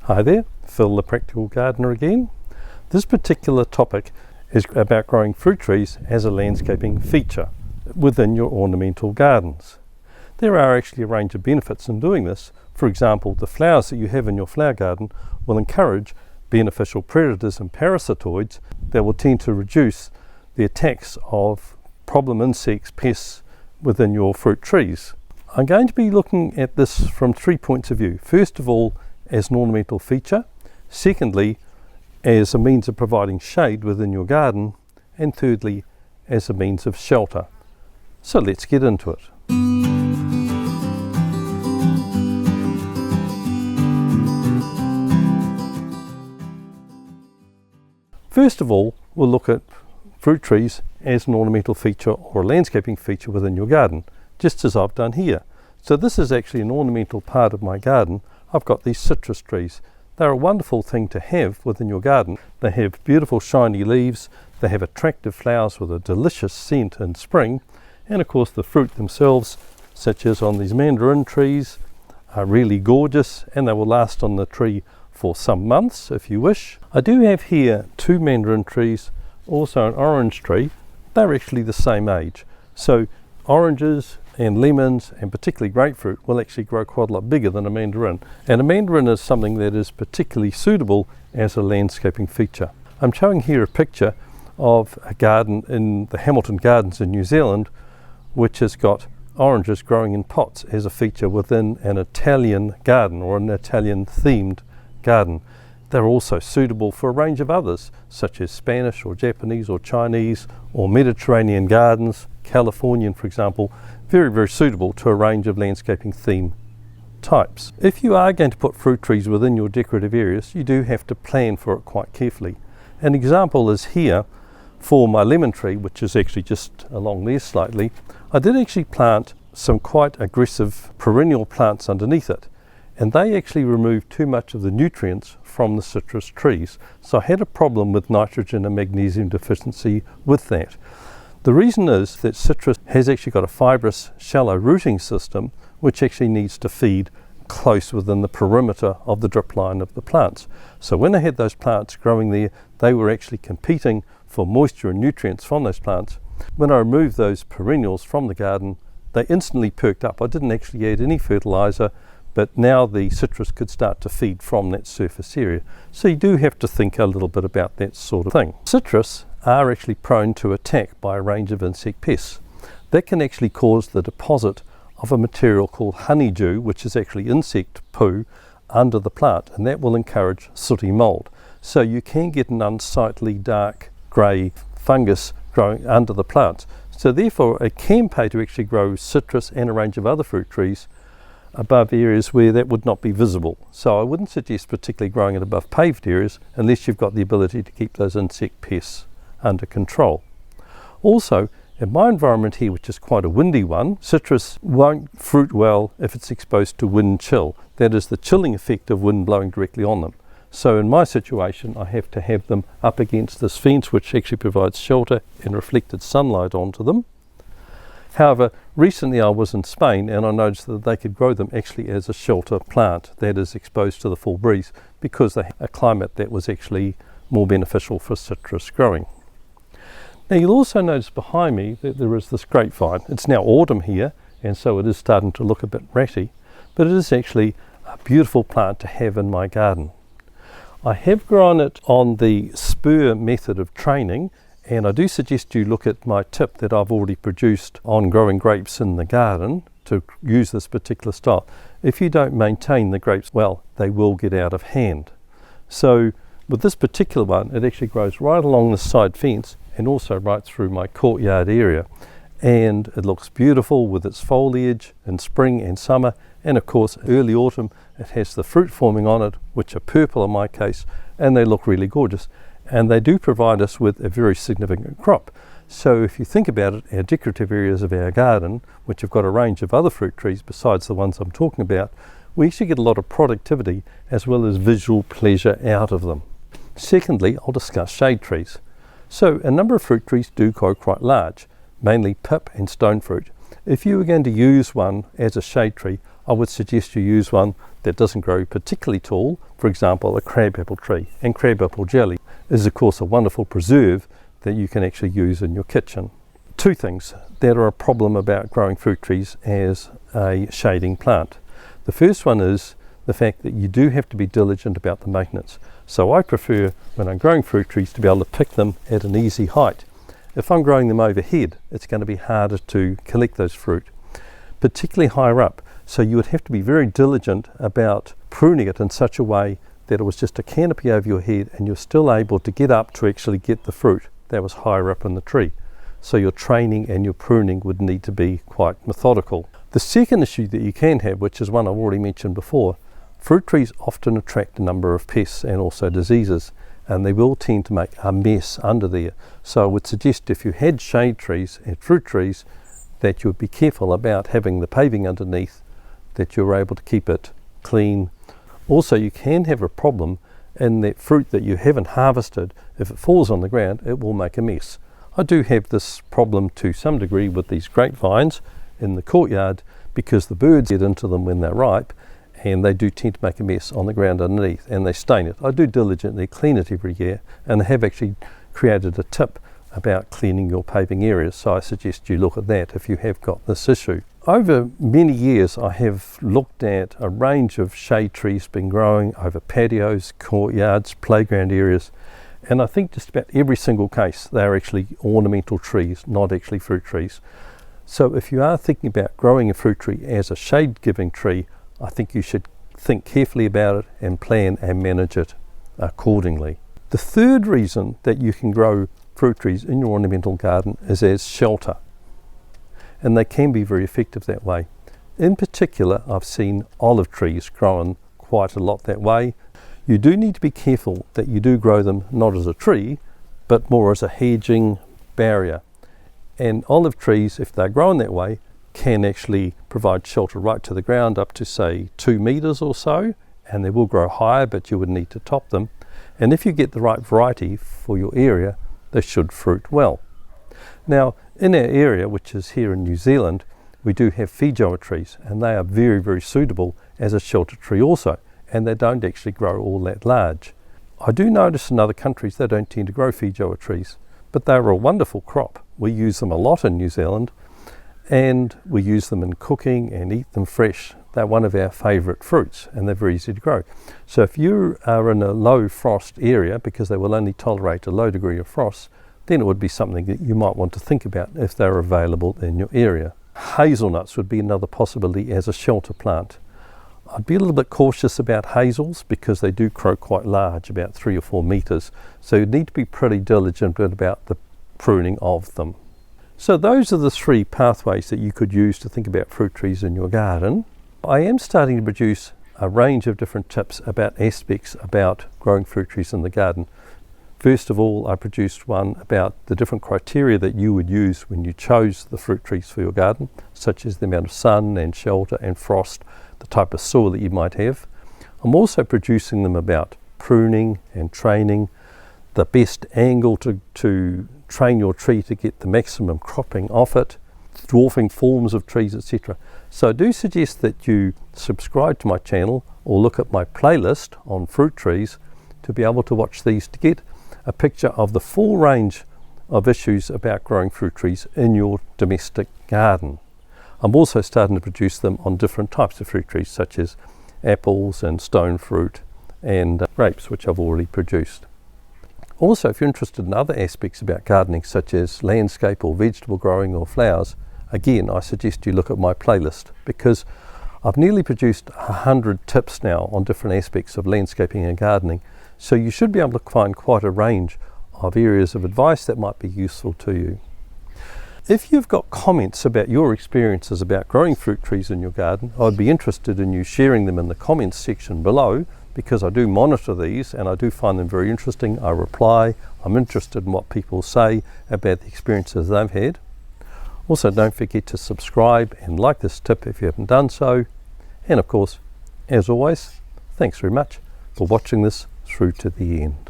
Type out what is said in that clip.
Hi there, Phil the Practical Gardener again. This particular topic is about growing fruit trees as a landscaping feature within your ornamental gardens. There are actually a range of benefits in doing this. For example, the flowers that you have in your flower garden will encourage beneficial predators and parasitoids that will tend to reduce the attacks of problem insects, pests within your fruit trees. I'm going to be looking at this from 3 points of view. First of all, as an ornamental feature. Secondly, as a means of providing shade within your garden. And thirdly, as a means of shelter. So let's get into it. First of all, we'll look at fruit trees as an ornamental feature or a landscaping feature within your garden, just as I've done here. So this is actually an ornamental part of my garden. I've got these citrus trees. They're a wonderful thing to have within your garden. They have beautiful shiny leaves, they have attractive flowers with a delicious scent in spring, and of course the fruit themselves, such as on these mandarin trees, are really gorgeous, and they will last on the tree for some months if you wish. I do have here 2 mandarin trees, also an orange tree. They're actually the same age. So oranges and lemons and particularly grapefruit will actually grow quite a lot bigger than a mandarin. And a mandarin is something that is particularly suitable as a landscaping feature. I'm showing here a picture of a garden in the Hamilton Gardens in New Zealand, which has got oranges growing in pots as a feature within an Italian garden or an Italian themed garden. They're also suitable for a range of others, such as Spanish or Japanese or Chinese or Mediterranean gardens, Californian for example, very suitable to a range of landscaping theme types. If you are going to put fruit trees within your decorative areas, you do have to plan for it quite carefully. An example is here for my lemon tree, which is actually just along there slightly. I did actually plant some quite aggressive perennial plants underneath it, and they actually removed too much of the nutrients from the citrus trees. So I had a problem with nitrogen and magnesium deficiency with that. The reason is that citrus has actually got a fibrous, shallow rooting system which actually needs to feed close within the perimeter of the drip line of the plants. So when I had those plants growing there, they were actually competing for moisture and nutrients from those plants. When I removed those perennials from the garden, they instantly perked up. I didn't actually add any fertilizer, but now the citrus could start to feed from that surface area. So you do have to think a little bit about that sort of thing. Citrus are actually prone to attack by a range of insect pests. That can actually cause the deposit of a material called honeydew, which is actually insect poo, under the plant, and that will encourage sooty mold. So you can get an unsightly dark grey fungus growing under the plants. So therefore it can pay to actually grow citrus and a range of other fruit trees above areas where that would not be visible. So I wouldn't suggest particularly growing it above paved areas unless you've got the ability to keep those insect pests under control. Also, in my environment here, which is quite a windy one, citrus won't fruit well if it's exposed to wind chill. That is the chilling effect of wind blowing directly on them. So in my situation, I have to have them up against this fence, which actually provides shelter and reflected sunlight onto them. However, recently I was in Spain and I noticed that they could grow them actually as a shelter plant that is exposed to the full breeze because they have a climate that was actually more beneficial for citrus growing. Now you'll also notice behind me that there is this grapevine. It's now autumn here, and so it is starting to look a bit ratty, but it is actually a beautiful plant to have in my garden. I have grown it on the spur method of training, and I do suggest you look at my tip that I've already produced on growing grapes in the garden to use this particular style. If you don't maintain the grapes well, they will get out of hand. So with this particular one, it actually grows right along the side fence and also right through my courtyard area, and it looks beautiful with its foliage in spring and summer, and of course early autumn it has the fruit forming on it, which are purple in my case, and they look really gorgeous, and they do provide us with a very significant crop. So if you think about it, our decorative areas of our garden, which have got a range of other fruit trees besides the ones I'm talking about, we actually get a lot of productivity as well as visual pleasure out of them. Secondly, I'll discuss shade trees. So a number of fruit trees do grow quite large, mainly pip and stone fruit. If you were going to use one as a shade tree, I would suggest you use one that doesn't grow particularly tall, for example a crabapple tree. And crabapple jelly is of course a wonderful preserve that you can actually use in your kitchen. Two things that are a problem about growing fruit trees as a shading plant. The first one is the fact that you do have to be diligent about the maintenance. So I prefer, when I'm growing fruit trees, to be able to pick them at an easy height. If I'm growing them overhead, it's going to be harder to collect those fruit, particularly higher up. So you would have to be very diligent about pruning it in such a way that it was just a canopy over your head and you're still able to get up to actually get the fruit that was higher up in the tree. So your training and your pruning would need to be quite methodical. The second issue that you can have, which is one I've already mentioned before, fruit trees often attract a number of pests and also diseases, and they will tend to make a mess under there. So I would suggest if you had shade trees and fruit trees that you would be careful about having the paving underneath, that you're able to keep it clean. Also, you can have a problem in that fruit that you haven't harvested. If it falls on the ground, it will make a mess. I do have this problem to some degree with these grapevines in the courtyard because the birds get into them when they're ripe, and they do tend to make a mess on the ground underneath and they stain it. I do diligently clean it every year, and I have actually created a tip about cleaning your paving areas, so I suggest you look at that if you have got this issue. Over many years I have looked at a range of shade trees been growing over patios, courtyards, playground areas, and I think just about every single case they are actually ornamental trees, not actually fruit trees. So if you are thinking about growing a fruit tree as a shade giving tree, I think you should think carefully about it and plan and manage it accordingly. The third reason that you can grow fruit trees in your ornamental garden is as shelter, and they can be very effective that way. In particular, I've seen olive trees growing quite a lot that way. You do need to be careful that you do grow them not as a tree but more as a hedging barrier, and olive trees, if they're grown that way, can actually provide shelter right to the ground up to say 2 meters or so, and they will grow higher, but you would need to top them. And if you get the right variety for your area, they should fruit well. Now in our area, which is here in New Zealand, we do have feijoa trees, and they are very, very suitable as a shelter tree also, and they don't actually grow all that large. I do notice in other countries they don't tend to grow feijoa trees, but they're a wonderful crop. We use them a lot in New Zealand, and we use them in cooking and eat them fresh. They're one of our favourite fruits, and they're very easy to grow. So if you are in a low frost area, because they will only tolerate a low degree of frost, then it would be something that you might want to think about if they're available in your area. Hazelnuts would be another possibility as a shelter plant. I'd be a little bit cautious about hazels because they do grow quite large, about 3 or 4 meters. So you need to be pretty diligent about the pruning of them. So those are the 3 pathways that you could use to think about fruit trees in your garden. I am starting to produce a range of different tips about aspects about growing fruit trees in the garden. First of all, I produced one about the different criteria that you would use when you chose the fruit trees for your garden, such as the amount of sun and shelter and frost, the type of soil that you might have. I'm also producing them about pruning and training, the best angle to train your tree to get the maximum cropping off it, dwarfing forms of trees, etc. So I do suggest that you subscribe to my channel or look at my playlist on fruit trees to be able to watch these to get a picture of the full range of issues about growing fruit trees in your domestic garden. I'm also starting to produce them on different types of fruit trees, such as apples and stone fruit and grapes, which I've already produced. Also, if you're interested in other aspects about gardening, such as landscape or vegetable growing or flowers, again, I suggest you look at my playlist, because I've nearly produced 100 tips now on different aspects of landscaping and gardening. So you should be able to find quite a range of areas of advice that might be useful to you. If you've got comments about your experiences about growing fruit trees in your garden, I'd be interested in you sharing them in the comments section below, because I do monitor these and I do find them very interesting. I reply. I'm interested in what people say about the experiences they've had. Also, don't forget to subscribe and like this tip if you haven't done so. And of course, as always, thanks very much for watching this through to the end.